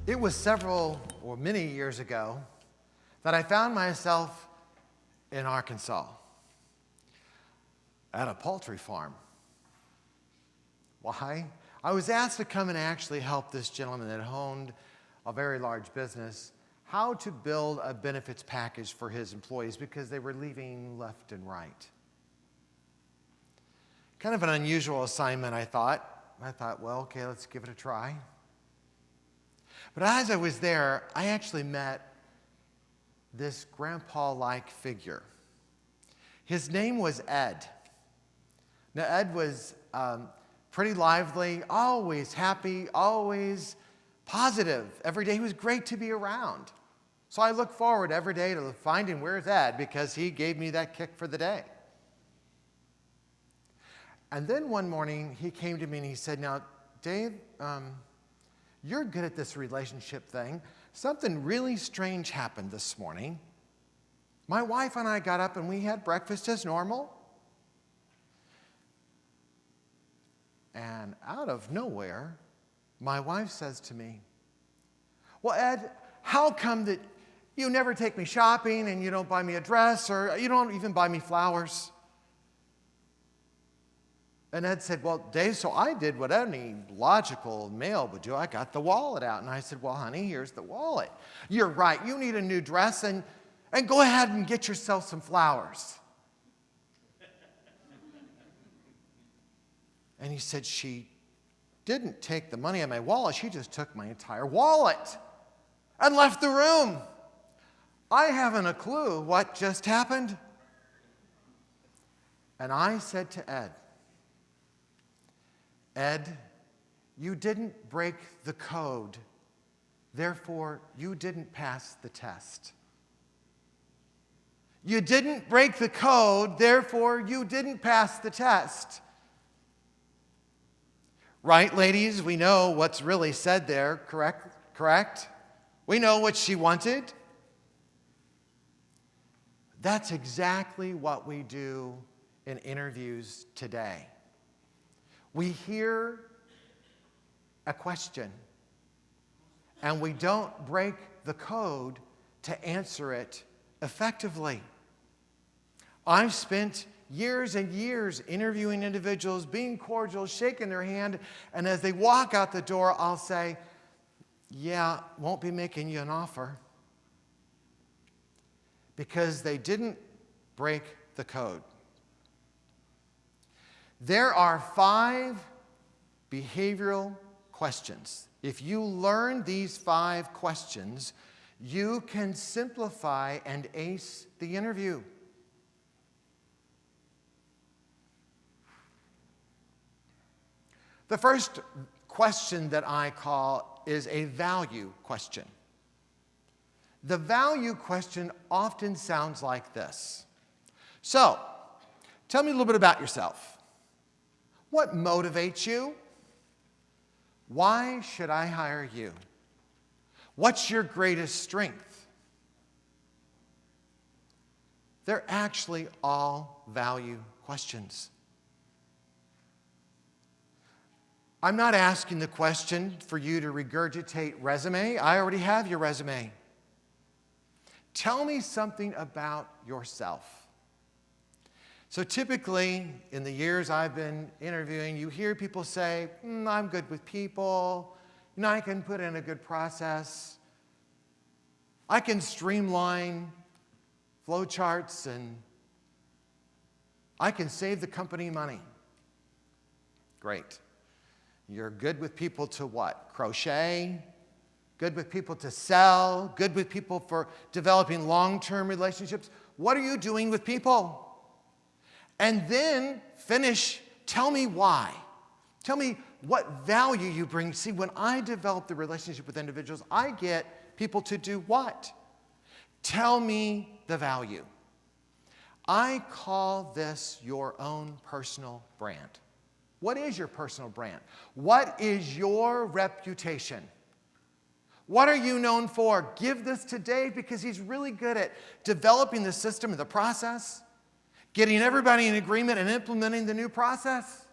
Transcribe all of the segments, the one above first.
It was several or many years ago that I found myself in Arkansas at a poultry farm. Why? I was asked to come and actually help this gentleman that owned a very large business how to build a benefits package for his employees because they were leaving left and right. Kind of an unusual assignment, I thought. Well, okay, let's give it a try. But as I was there, I actually met this grandpa-like figure. His name was Ed. Now, Ed was pretty lively, always happy, always positive. Every day he was great to be around. So I look forward every day to finding where's Ed because he gave me that kick for the day. And then one morning he came to me and he said, "Now, Dave, you're good at this relationship thing. Something really strange happened this morning. My wife and I got up and we had breakfast as normal. And out of nowhere, my wife says to me, 'Well, Ed, how come that you never take me shopping and you don't buy me a dress or you don't even buy me flowers?' And Ed said, 'Well, Dave, so I did what any logical male would do. I got the wallet out.' And I said, 'Well, honey, here's the wallet. You're right. You need a new dress and go ahead and get yourself some flowers.' And he said, 'She didn't take the money out of my wallet. She just took my entire wallet and left the room. I haven't a clue what just happened.' And I said to Ed, 'Ed, you didn't break the code. Therefore, you didn't pass the test. You didn't break the code. Therefore, you didn't pass the test.'" Right, ladies? We know what's really said there, correct? We know what she wanted. That's exactly what we do in interviews today. We hear a question, and we don't break the code to answer it effectively. I've spent years and years interviewing individuals, being cordial, shaking their hand, and as they walk out the door, I'll say, "Yeah, won't be making you an offer," because they didn't break the code. There are 5 behavioral questions. If you learn these 5 questions, you can simplify and ace the interview. The first question that I call is a value question. The value question often sounds like this. So, tell me a little bit about yourself. What motivates you? Why should I hire you? What's your greatest strength? They're actually all value questions. I'm not asking the question for you to regurgitate resume. I already have your resume. Tell me something about yourself. So typically, in the years I've been interviewing, you hear people say, "I'm good with people. I can put in a good process. I can streamline flow charts, and I can save the company money." Great. You're good with people to what? Crochet? Good with people to sell? Good with people for developing long-term relationships? What are you doing with people? And then finish, tell me why. Tell me what value you bring. See, when I develop the relationship with individuals, I get people to do what? Tell me the value. I call this your own personal brand. What is your personal brand? What is your reputation? What are you known for? Give this to Dave because he's really good at developing the system and the process, getting everybody in agreement and implementing the new process.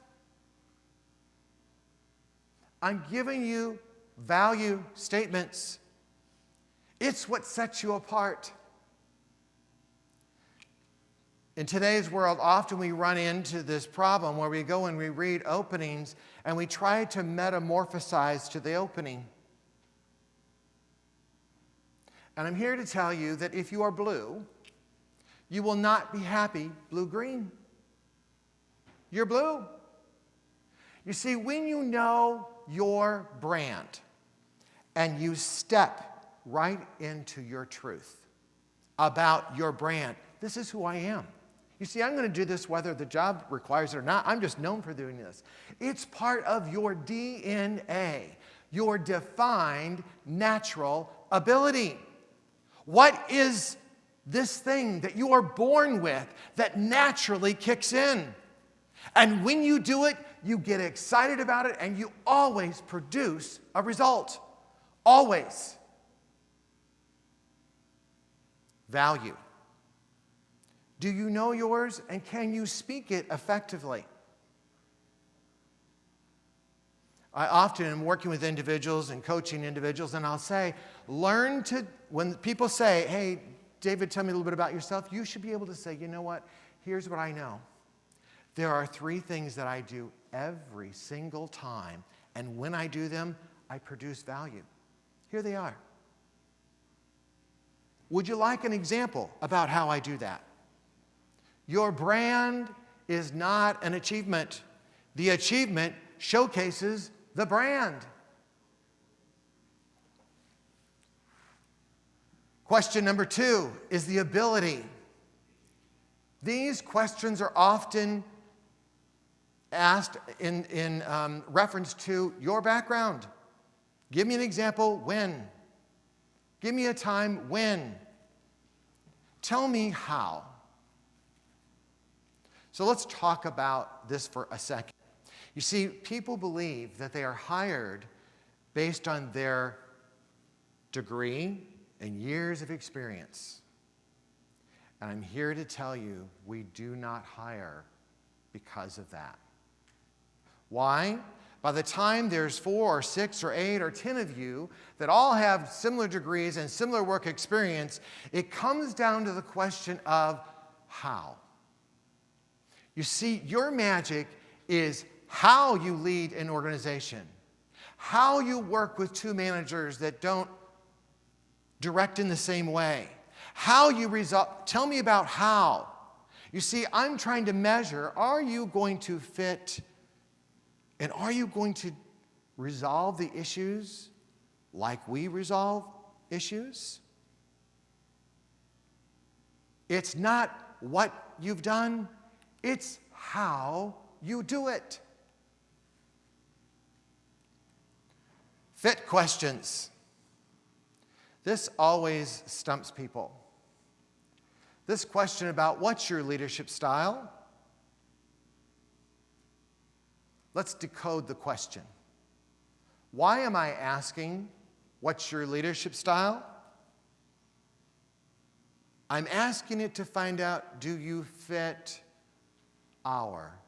I'm giving you value statements. It's what sets you apart. In today's world, often we run into this problem where we go and we read openings and we try to metamorphosize to the opening. And I'm here to tell you that if you are blue, you will not be happy blue-green. You're blue. You see, when you know your brand and you step right into your truth about your brand, this is who I am. You see, I'm going to do this whether the job requires it or not. I'm just known for doing this. It's part of your DNA, your defined natural ability. What is this thing that you are born with that naturally kicks in? And when you do it, you get excited about it and you always produce a result. Always. Value. Do you know yours and can you speak it effectively? I often am working with individuals and coaching individuals, and I'll say, when people say, hey, David, tell me a little bit about yourself, you should be able to say, you know what, here's what I know. There are 3 things that I do every single time, and when I do them, I produce value. Here they are. Would you like an example about how I do that? Your brand is not an achievement. The achievement showcases the brand. Question number 2 is the ability. These questions are often asked in reference to your background. Give me an example when. Give me a time when. Tell me how. So let's talk about this for a second. You see, people believe that they are hired based on their degree and years of experience. And I'm here to tell you, we do not hire because of that. Why? By the time there's 4 or 6 or 8 or 10 of you that all have similar degrees and similar work experience, it comes down to the question of how. You see, your magic is how you lead an organization, how you work with 2 managers that don't direct in the same way, how you resolve. Tell me about how. You see, I'm trying to measure, are you going to fit and are you going to resolve the issues like we resolve issues? It's not what you've done, it's how you do it. Fit questions. This always stumps people. This question about what's your leadership style? Let's decode the question. Why am I asking, what's your leadership style? I'm asking it to find out, do you fit our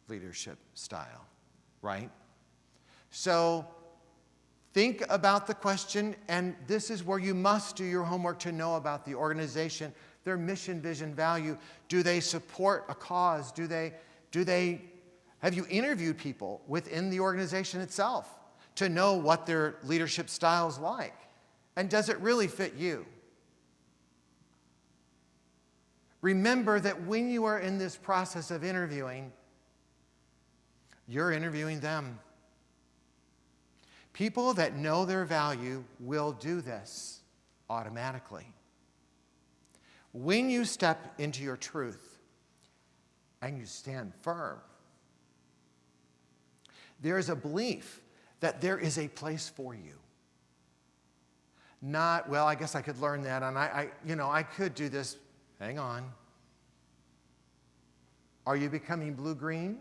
leadership style, right? So think about the question, and this is where you must do your homework to know about the organization, their mission, vision, value. Do they support a cause? Have you interviewed people within the organization itself to know what their leadership style is like? And does it really fit you? Remember that when you are in this process of interviewing, you're interviewing them. People that know their value will do this automatically. When you step into your truth and you stand firm, there is a belief that there is a place for you. Not, well, I guess I could learn that, and I could do this. Hang on. Are you becoming blue-green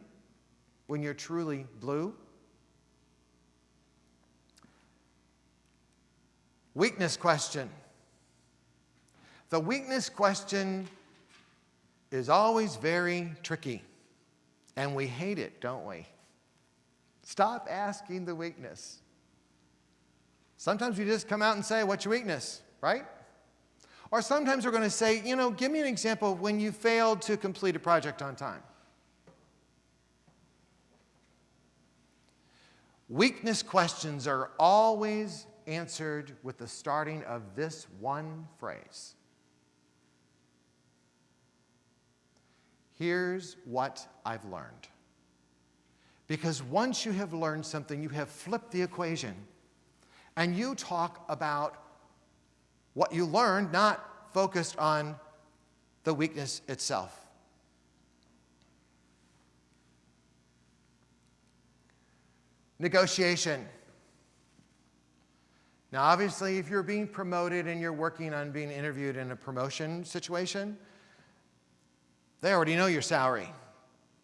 when you're truly blue? Weakness question. The weakness question is always very tricky, and we hate it, don't we? Stop asking the weakness. Sometimes we just come out and say, what's your weakness, right? Or sometimes we're going to say, give me an example of when you failed to complete a project on time. Weakness questions are always answered with the starting of this one phrase. Here's what I've learned. Because once you have learned something, you have flipped the equation. And you talk about what you learned, not focused on the weakness itself. Negotiation. Now, obviously, if you're being promoted and you're working on being interviewed in a promotion situation, they already know your salary.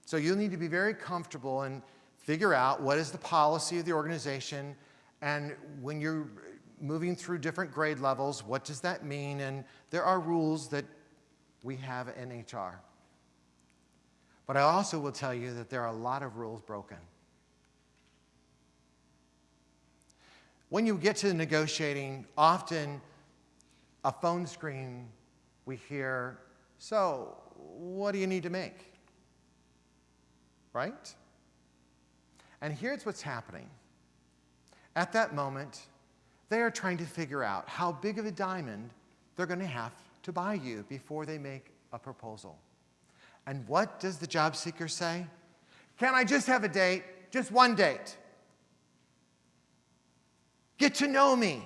So you'll need to be very comfortable and figure out what is the policy of the organization, and when you're moving through different grade levels, what does that mean? And there are rules that we have in HR. But I also will tell you that there are a lot of rules broken. When you get to negotiating, often a phone screen we hear, so what do you need to make? Right? And here's what's happening. At that moment, they are trying to figure out how big of a diamond they're going to have to buy you before they make a proposal. And what does the job seeker say? Can I just have a date? Just one date. Get to know me.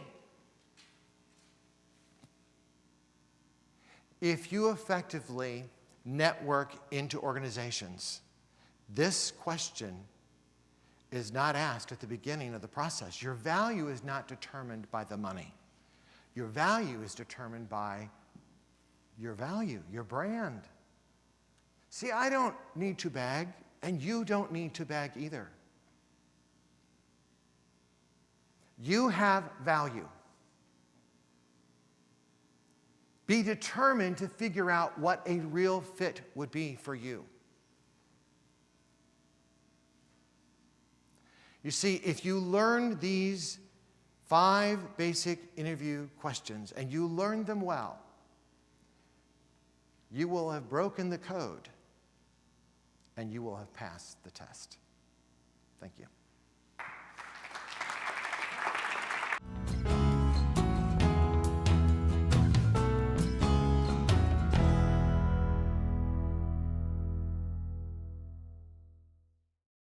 If you effectively network into organizations, this question is not asked at the beginning of the process. Your value is not determined by the money. Your value is determined by your value, your brand. See, I don't need to bag, and you don't need to bag either. You have value. Be determined to figure out what a real fit would be for you. You see, if you learn these 5 basic interview questions and you learn them well, you will have broken the code and you will have passed the test. Thank you.